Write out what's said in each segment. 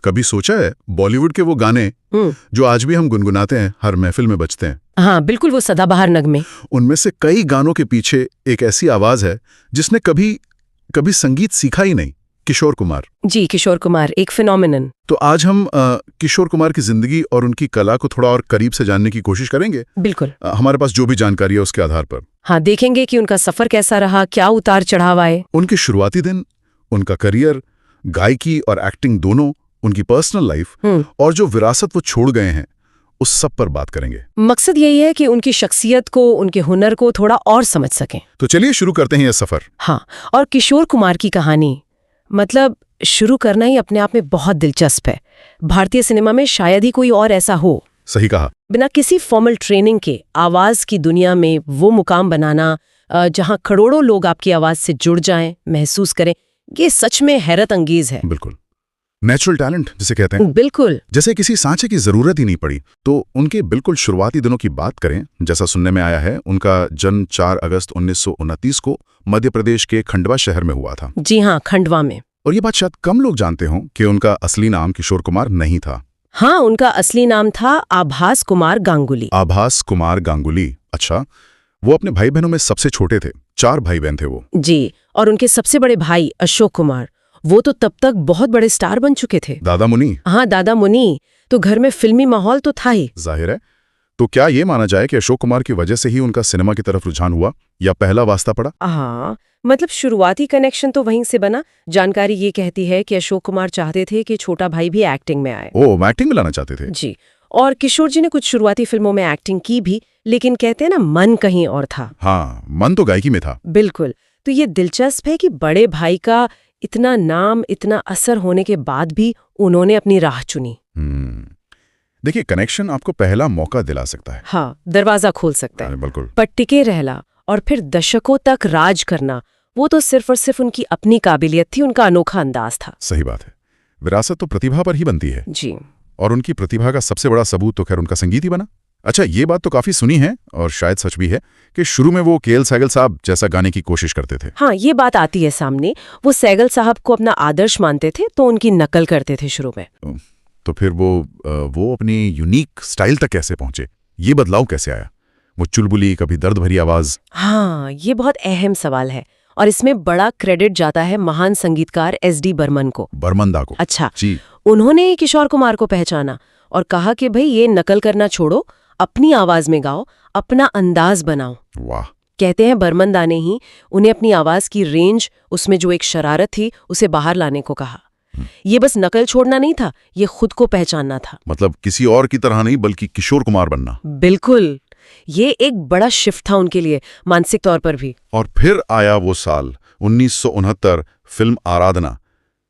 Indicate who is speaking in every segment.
Speaker 1: कभी सोचा है बॉलीवुड के वो गाने जो आज भी हम गुनगुनाते हैं, हर महफिल में बजते हैं?
Speaker 2: हाँ बिल्कुल, वो सदाबहार नगमे।
Speaker 1: उनमें से कई गानों के पीछे एक ऐसी आवाज है जिसने कभी संगीत सीखा ही नहीं, किशोर कुमार।
Speaker 2: जी, किशोर कुमार एक फिनोमिनन।
Speaker 1: तो आज हम किशोर कुमार की जिंदगी और उनकी कला को थोड़ा और करीब से जानने की कोशिश करेंगे।
Speaker 2: बिल्कुल।
Speaker 1: हमारे पास जो भी जानकारी है उसके आधार पर।
Speaker 2: हाँ, देखेंगे कि उनका सफर कैसा रहा, क्या उतार चढ़ाव आए,
Speaker 1: उनके शुरुआती दिन, उनका करियर, गायकी और एक्टिंग दोनों, उनकी पर्सनल लाइफ और जो विरासत वो छोड़ गए हैं, उस सब पर बात करेंगे।
Speaker 2: मकसद यही है कि उनकी शख्सियत को, उनके हुनर को थोड़ा और समझ सकें।
Speaker 1: तो चलिए शुरू करते हैं यह सफर।
Speaker 2: हाँ, और किशोर कुमार की कहानी मतलब शुरू करना ही अपने आप में बहुत दिलचस्प है। भारतीय सिनेमा में शायद ही कोई और ऐसा हो।
Speaker 1: सही कहा।
Speaker 2: बिना किसी फॉर्मल ट्रेनिंग के आवाज की दुनिया में वो मुकाम बनाना जहां करोड़ों लोग आपकी आवाज से जुड़ जाएं, महसूस करें, ये सच में हैरत अंगेज है।
Speaker 1: बिल्कुल, नेचुरल टैलेंट जिसे कहते हैं।
Speaker 2: बिल्कुल,
Speaker 1: जैसे किसी सांचे की जरूरत ही नहीं पड़ी। तो उनके बिल्कुल शुरुआती दिनों की बात करें, जैसा सुनने में आया है, उनका जन्म 4 अगस्त 1929 को मध्य प्रदेश के खंडवा शहर में हुआ था।
Speaker 2: जी हाँ, खंडवा में।
Speaker 1: और ये बात शायद कम लोग जानते हों कि उनका असली नाम किशोर कुमार नहीं था।
Speaker 2: हाँ, उनका असली नाम था आभास कुमार गांगुली।
Speaker 1: आभास कुमार गांगुली। अच्छा, वो अपने भाई बहनों में सबसे छोटे थे। 4 भाई बहन थे वो।
Speaker 2: जी, और उनके सबसे बड़े भाई अशोक कुमार, वो तो तब तक बहुत बड़े स्टार बन चुके थे।
Speaker 1: दादा मुनि।
Speaker 2: हाँ, दादा मुनि। तो घर में फिल्मी माहौल तो था ही।
Speaker 1: जाहिर है। तो क्या ये माना जाए कि अशोक कुमार की वजह से ही उनका सिनेमा की तरफ रुझान हुआ, या पहला वास्ता पड़ा?
Speaker 2: हाँ, मतलब शुरुआती कनेक्शन तो वहीं से बना। जानकारी ये कहती है कि अशोक कुमार चाहते थे कि छोटा भाई भी एक्टिंग में आए।
Speaker 1: ओह, एक्टिंग में लाना चाहते थे।
Speaker 2: जी, और किशोर जी ने कुछ शुरुआती फिल्मों में एक्टिंग की भी, लेकिन कहते हैं ना, मन कहीं और था।
Speaker 1: हाँ, मन तो गायकी में था।
Speaker 2: बिल्कुल। तो ये दिलचस्प है कि बड़े भाई का इतना नाम, इतना असर होने के बाद भी उन्होंने अपनी राह चुनी।
Speaker 1: देखिए, कनेक्शन आपको पहला मौका दिला सकता है।
Speaker 2: हाँ, दरवाजा खोल सकता है।
Speaker 1: बिल्कुल।
Speaker 2: पर टिके रहना और फिर दशकों तक राज करना, वो तो सिर्फ और सिर्फ उनकी अपनी काबिलियत थी, उनका अनोखा अंदाज था।
Speaker 1: सही बात है। विरासत तो प्रतिभा पर ही बनती है।
Speaker 2: जी।
Speaker 1: और उनकी प्रतिभा का सबसे बड़ा सबूत तो खैर उनका संगीत ही बना। अच्छा, ये बात तो काफी सुनी है और शायद सच भी है कि शुरू में वो के.एल. सहगल साहब जैसा गाने की कोशिश करते थे।
Speaker 2: हाँ, ये बात आती है सामने। वो सहगल साहब को अपना आदर्श मानते थे, तो उनकी नकल करते थे शुरू में।
Speaker 1: तो फिर वो अपनी यूनिक स्टाइल तक कैसे पहुंचे? ये बदलाव कैसे आया? वो चुलबुली, कभी दर्द भरी आवाज।
Speaker 2: हाँ, ये बहुत अहम सवाल है और इसमें बड़ा क्रेडिट जाता है महान संगीतकार एस.डी. बर्मन को।
Speaker 1: बर्मन दा को।
Speaker 2: अच्छा
Speaker 1: जी।
Speaker 2: उन्होंने किशोर कुमार को पहचाना और कहा कि भाई, ये नकल करना छोड़ो, अपनी आवाज में गाओ, अपना अंदाज बनाओ।
Speaker 1: वाह।
Speaker 2: कहते हैं बर्मन दा ने ही उन्हें अपनी आवाज की रेंज, उसमें जो एक शरारत थी, उसे बाहर लाने को कहा। ये बस नकल छोड़ना नहीं था, ये खुद को पहचानना था।
Speaker 1: मतलब किसी और की तरह नहीं, बल्कि किशोर कुमार बनना।
Speaker 2: बिल्कुल, ये एक बड़ा शिफ्ट था उनके लिए, मानसिक तौर पर भी।
Speaker 1: और फिर आया वो साल 1969, फिल्म आराधना,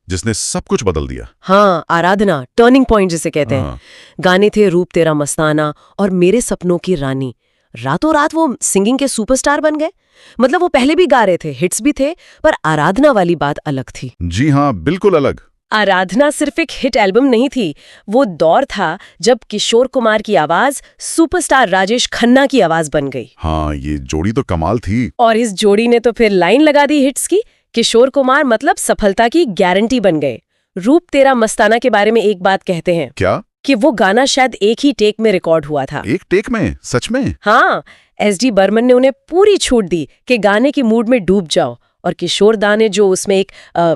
Speaker 1: जिसने सब कुछ बदल दिया।
Speaker 2: हाँ, आराधना टर्निंग पॉइंट जिसे कहते हैं। गाने थे रूप तेरा मस्ताना और मेरे सपनों की रानी। रातों रात वो सिंगिंग के सुपरस्टार बन गए। मतलब वो पहले भी गा रहे थे, हिट्स भी थे, पर आराधना वाली बात अलग थी।
Speaker 1: जी हाँ, बिल्कुल अलग।
Speaker 2: आराधना सिर्फ एक हिट एल्बम नहीं थी, वो दौर था जब किशोर कुमार की आवाज सुपरस्टार राजेश खन्ना की आवाज बन गई।
Speaker 1: हाँ, ये जोड़ी तो कमाल थी।
Speaker 2: और इस जोड़ी ने तो फिर लाइन लगा दी हिट्स की। किशोर कुमार मतलब सफलता की गारंटी बन गए। रूप तेरा मस्ताना के बारे में एक बात कहते हैं।
Speaker 1: क्या?
Speaker 2: कि वो गाना शायद एक ही टेक में रिकॉर्ड हुआ था।
Speaker 1: एक टेक में? सच में?
Speaker 2: हाँ, एस.डी. बर्मन ने उन्हें पूरी छूट दी कि गाने की मूड में डूब जाओ, और किशोर दा ने जो उसमें एक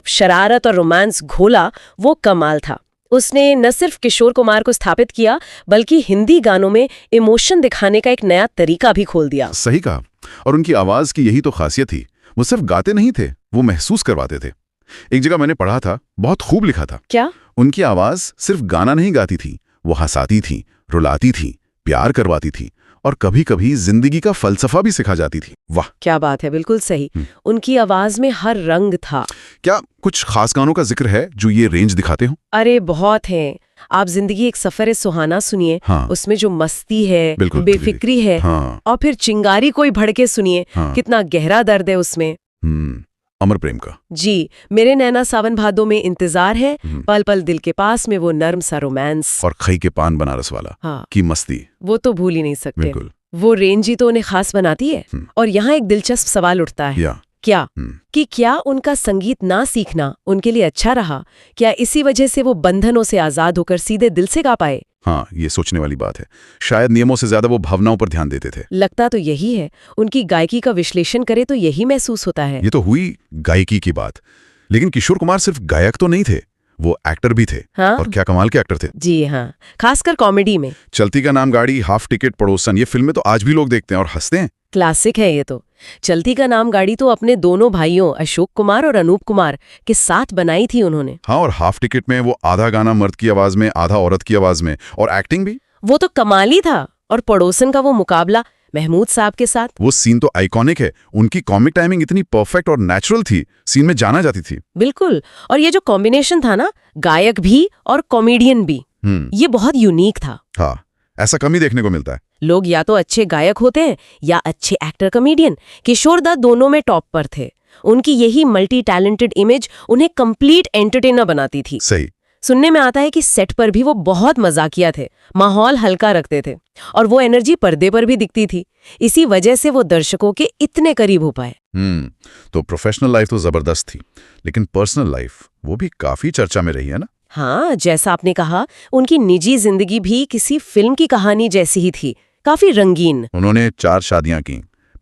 Speaker 2: शरारत और रोमांस घोला, वो कमाल था। उसने न सिर्फ किशोर कुमार को स्थापित किया, बल्कि हिंदी गानों में इमोशन दिखाने का एक नया तरीका भी खोल दिया।
Speaker 1: सही कहा। और उनकी आवाज की यही तो खासियत थी, वो सिर्फ गाते नहीं थे, वो महसूस करवाते थे। एक जगह मैंने पढ़ा था, बहुत खूब लिखा था।
Speaker 2: क्या?
Speaker 1: उनकी आवाज सिर्फ गाना नहीं गाती थी, वो हंसाती थी, रुलाती थी, प्यार करवाती थी और कभी कभी जिंदगी का फलसफा भी सिखा जाती थी। वाह,
Speaker 2: क्या बात है, बिल्कुल सही। उनकी आवाज में हर रंग था। क्या
Speaker 1: कुछ खास गानों का जिक्र है जो ये रेंज दिखाते हो?
Speaker 2: अरे बहुत हैं। आप जिंदगी एक सफर है सुहाना सुनिए।
Speaker 1: हाँ।
Speaker 2: उसमें जो मस्ती है, बेफिक्री है।
Speaker 1: हाँ।
Speaker 2: और फिर चिंगारी कोई भड़के सुनिए।
Speaker 1: हाँ।
Speaker 2: कितना गहरा दर्द है उसमें।
Speaker 1: अमर प्रेम का।
Speaker 2: जी, मेरे नैना सावन भादों में इंतजार है, पल पल दिल के पास में वो नर्म सा रोमांस,
Speaker 1: और खई के पान बनारस वाला।
Speaker 2: हाँ।
Speaker 1: की मस्ती,
Speaker 2: वो तो भूल ही नहीं सकते।
Speaker 1: बिल्कुल।
Speaker 2: वो रेंज ही तो उन्हें खास बनाती है। और यहाँ एक दिलचस्प सवाल उठता है क्या कि क्या उनका संगीत ना सीखना उनके लिए अच्छा रहा? क्या इसी वजह से वो बंधनों से आजाद होकर सीधे दिल से गा पाए?
Speaker 1: हाँ, ये सोचने वाली बात है। शायद नियमों से ज्यादा वो भावनाओं पर ध्यान देते थे।
Speaker 2: लगता तो यही है। उनकी गायकी का विश्लेषण करे तो यही महसूस होता है।
Speaker 1: ये तो हुई गायकी की बात, लेकिन किशोर कुमार सिर्फ गायक तो नहीं थे, वो एक्टर भी थे।
Speaker 2: हाँ?
Speaker 1: और क्या कमाल के एक्टर थे।
Speaker 2: जी हाँ, खासकर कॉमेडी में।
Speaker 1: चलती का नाम गाड़ी, हाफ टिकट, पड़ोसन, ये फिल्में तो आज भी लोग देखते हैं और हंसते हैं।
Speaker 2: क्लासिक है ये तो। चलती का नाम गाड़ी तो अपने दोनों भाइयों अशोक कुमार और अनूप कुमार के साथ बनाई थी उन्होंने।
Speaker 1: हाँ, और हाफ टिकट में वो आधा गाना मर्द की आवाज में, आधा औरत की आवाज में, और एक्टिंग भी
Speaker 2: वो तो कमाल ही था। और पड़ोसन का वो मुकाबला महमूद साहब के साथ,
Speaker 1: वो सीन तो आइकॉनिक है। उनकी कॉमिक टाइमिंग इतनी परफेक्ट और नेचुरल थी, सीन में जाना जाती थी।
Speaker 2: बिल्कुल। और ये जो कॉम्बिनेशन था ना, गायक भी और कॉमेडियन भी, ये बहुत यूनिक था।
Speaker 1: हाँ, ऐसा कम ही देखने को मिलता है।
Speaker 2: लोग या तो अच्छे गायक होते हैं या अच्छे एक्टर कॉमेडियन। किशोर दा दोनों में टॉप पर थे। उनकी यही मल्टी टैलेंटेड इमेज उन्हें कंप्लीट एंटरटेनर बनाती थी।
Speaker 1: सही।
Speaker 2: सुनने में आता है कि सेट पर भी वो बहुत मजाकिया थे, माहौल हल्का रखते थे और वो एनर्जी पर्दे पर भी दिखती थी। इसी वजह से वो दर्शकों के इतने करीब हो पाए।
Speaker 1: तो प्रोफेशनल लाइफ तो जबरदस्त थी, लेकिन पर्सनल लाइफ वो भी काफी चर्चा में रही है ना।
Speaker 2: हाँ, जैसा आपने कहा, उनकी निजी जिंदगी भी किसी फिल्म की कहानी जैसी ही थी, काफी रंगीन।
Speaker 1: उन्होंने 4 शादियां की।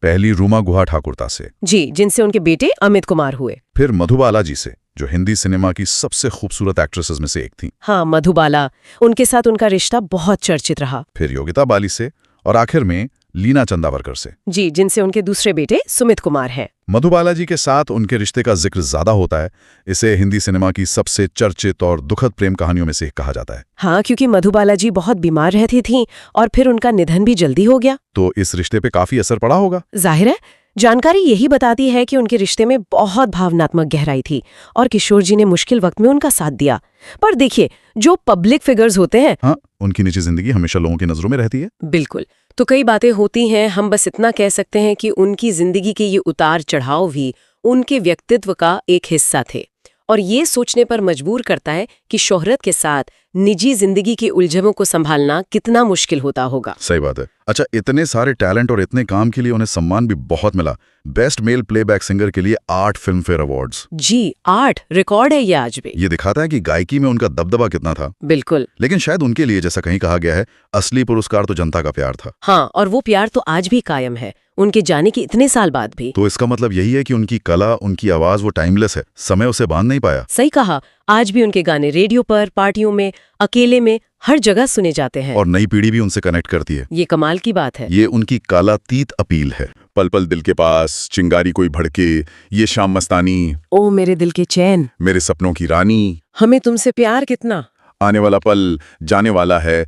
Speaker 1: पहली रूमा गुहा ठाकुरता से,
Speaker 2: जी, जिनसे उनके बेटे अमित कुमार हुए।
Speaker 1: फिर मधुबाला जी से, जो हिंदी सिनेमा की सबसे खूबसूरत एक्ट्रेसेस में से एक थी।
Speaker 2: हाँ, मधुबाला, उनके साथ उनका रिश्ता बहुत चर्चित रहा।
Speaker 1: फिर योगिता बाली से, और आखिर में लीना चंदावरकर से।
Speaker 2: जी, जिनसे उनके दूसरे बेटे सुमित कुमार हैं।
Speaker 1: मधुबाला जी के साथ उनके रिश्ते का जिक्र ज्यादा होता है। इसे हिंदी सिनेमा की सबसे चर्चित और दुखद प्रेम कहानियों में से एक कहा जाता है।
Speaker 2: हाँ, क्योंकि मधुबाला जी बहुत बीमार रहती थीं और फिर उनका निधन भी जल्दी हो गया।
Speaker 1: तो इस रिश्ते पे काफी असर पड़ा होगा।
Speaker 2: जाहिर है, जानकारी यही बताती है कि उनके रिश्ते में बहुत भावनात्मक गहराई थी और किशोर जी ने मुश्किल वक्त में उनका साथ दिया। पर देखिए, जो पब्लिक फिगर्स होते हैं,
Speaker 1: हाँ, उनकी निजी जिंदगी हमेशा लोगों की नजरों में रहती है।
Speaker 2: बिल्कुल। तो कई बातें होती हैं, हम बस इतना कह सकते हैं कि उनकी जिंदगी के ये उतार चढ़ाव भी उनके व्यक्तित्व का एक हिस्सा थे। और ये सोचने पर मजबूर करता है कि शोहरत के साथ निजी जिंदगी की उलझनों को संभालना कितना मुश्किल होता होगा।
Speaker 1: सही बात है। अच्छा, इतने सारे टैलेंट और इतने काम के लिए उन्हें सम्मान भी बहुत मिला। बेस्ट मेल प्लेबैक सिंगर के लिए 8 फिल्म फेयर अवार्ड्स।
Speaker 2: जी, 8 रिकॉर्ड है ये आज भी।
Speaker 1: ये दिखाता है कि गायकी में उनका दबदबा कितना था।
Speaker 2: बिल्कुल।
Speaker 1: लेकिन शायद उनके लिए, जैसा कहीं कहा गया है, असली पुरस्कार तो जनता का प्यार था।
Speaker 2: हाँ, और वो प्यार तो आज भी कायम है, उनके जाने के इतने साल बाद भी।
Speaker 1: तो इसका मतलब यही है कि उनकी कला, उनकी आवाज वो टाइमलेस है, समय उसे बांध नहीं पाया।
Speaker 2: सही कहा। आज भी उनके गाने रेडियो पर, पार्टियों में, अकेले में, हर जगह सुने जाते हैं।
Speaker 1: और नई पीढ़ी भी उनसे कनेक्ट करती है।
Speaker 2: ये कमाल की बात है।
Speaker 1: ये उनकी कालातीत अपील है। पल पल दिल के पास, चिंगारी कोई भड़के, ये शाम मस्तानी,
Speaker 2: ओ मेरे दिल के चैन,
Speaker 1: मेरे सपनों की रानी,
Speaker 2: हमें तुमसे प्यार कितना,
Speaker 1: आने वाला पल, जाने वाला है,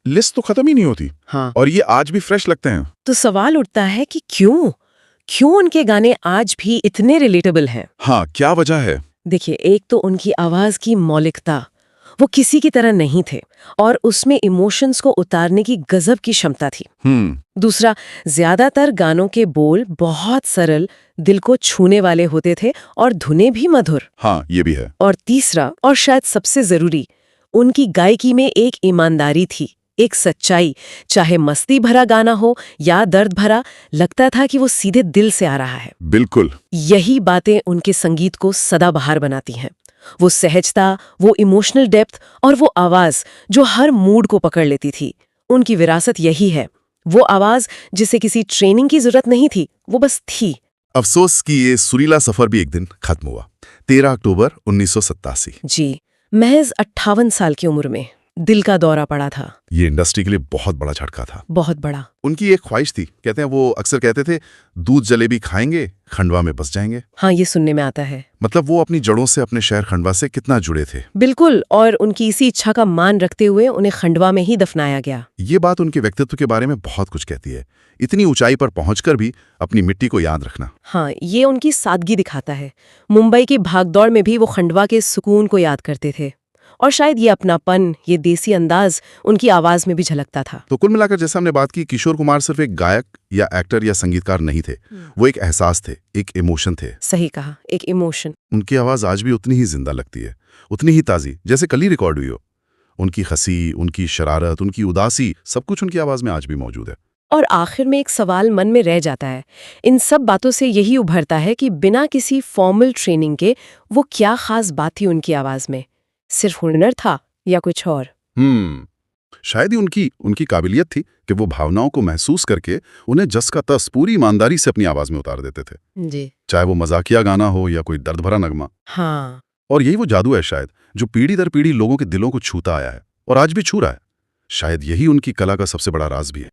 Speaker 1: लिस्ट तो खत्म ही नहीं होती।
Speaker 2: हाँ।
Speaker 1: और ये आज भी फ्रेश लगते हैं।
Speaker 2: तो सवाल उठता है कि क्यों उनके गाने आज भी इतने रिलेटेबल हैं?
Speaker 1: हाँ, क्या वजह है?
Speaker 2: देखिए, एक तो उनकी आवाज की मौलिकता, वो किसी की तरह नहीं थे और उसमें इमोशंस को उतारने की गजब की क्षमता थी। दूसरा, ज्यादातर गानों के बोल बहुत सरल, दिल को छूने वाले होते थे और धुनें भी मधुर।
Speaker 1: हाँ, ये भी है।
Speaker 2: और तीसरा, और शायद सबसे जरूरी, उनकी गायकी में एक ईमानदारी थी, एक सच्चाई। चाहे मस्ती भरा गाना हो या दर्द भरा, लगता था कि वो सीधे दिल से आ रहा है।
Speaker 1: बिल्कुल।
Speaker 2: यही बातें उनके संगीत को सदाबहार बनाती हैं। वो सहजता, वो इमोशनल डेप्थ और वो आवाज जो हर मूड को पकड़ लेती थी। उनकी विरासत यही है, वो आवाज जिसे किसी ट्रेनिंग की जरूरत नहीं थी, वो बस थी।
Speaker 1: अफसोस कि ये सुरीला सफर भी एक दिन खत्म हुआ। 13 अक्टूबर 1987।
Speaker 2: जी, महज 58 साल की उम्र में दिल का दौरा पड़ा था।
Speaker 1: ये इंडस्ट्री के लिए बहुत बड़ा झटका था।
Speaker 2: बहुत बड़ा।
Speaker 1: उनकी एक ख्वाहिश थी, कहते हैं वो अक्सर कहते थे, दूध जलेबी खाएंगे, खंडवा में बस जाएंगे।
Speaker 2: हाँ, ये सुनने में आता है।
Speaker 1: मतलब वो अपनी जड़ों से, अपने शहर खंडवा से कितना जुड़े थे।
Speaker 2: बिल्कुल। और उनकी इसी इच्छा का मान रखते हुए उन्हें खंडवा में ही दफनाया गया।
Speaker 1: ये बात उनके व्यक्तित्व के बारे में बहुत कुछ कहती है। इतनी ऊंचाई पर पहुंचकर भी अपनी मिट्टी को याद रखना।
Speaker 2: हाँ, ये उनकी सादगी दिखाता है। मुंबई की भागदौड़ में भी वो खंडवा के सुकून को याद करते थे और शायद ये अपनापन, ये देसी अंदाज उनकी आवाज में भी झलकता था।
Speaker 1: तो कुल मिलाकर, जैसे हमने बात की, किशोर कुमार सिर्फ एक गायक या एक्टर या संगीतकार नहीं थे। वो एक एहसास थे, एक इमोशन थे।
Speaker 2: सही कहा, एक इमोशन।
Speaker 1: उनकी आवाज आज भी उतनी ही जिंदा लगती है, उतनी ही ताजी, जैसे कल ही रिकॉर्ड हुई हो। उनकी हंसी, उनकी शरारत, उनकी उदासी, सब कुछ उनकी आवाज में आज भी मौजूद है।
Speaker 2: और आखिर में एक सवाल मन में रह जाता है। इन सब बातों से यही उभरता है कि बिना किसी फॉर्मल ट्रेनिंग के वो क्या खास बात थी उनकी आवाज में? सिर्फ हुनर था या कुछ और?
Speaker 1: शायद ही उनकी काबिलियत थी कि वो भावनाओं को महसूस करके उन्हें जस का तस पूरी ईमानदारी से अपनी आवाज में उतार देते थे,
Speaker 2: जी।
Speaker 1: चाहे वो मजाकिया गाना हो या कोई दर्द भरा नगमा।
Speaker 2: हाँ।
Speaker 1: और यही वो जादू है शायद, जो पीढ़ी दर पीढ़ी लोगों के दिलों को छूता आया है और आज भी छू रहा है। शायद यही उनकी कला का सबसे बड़ा राज भी है।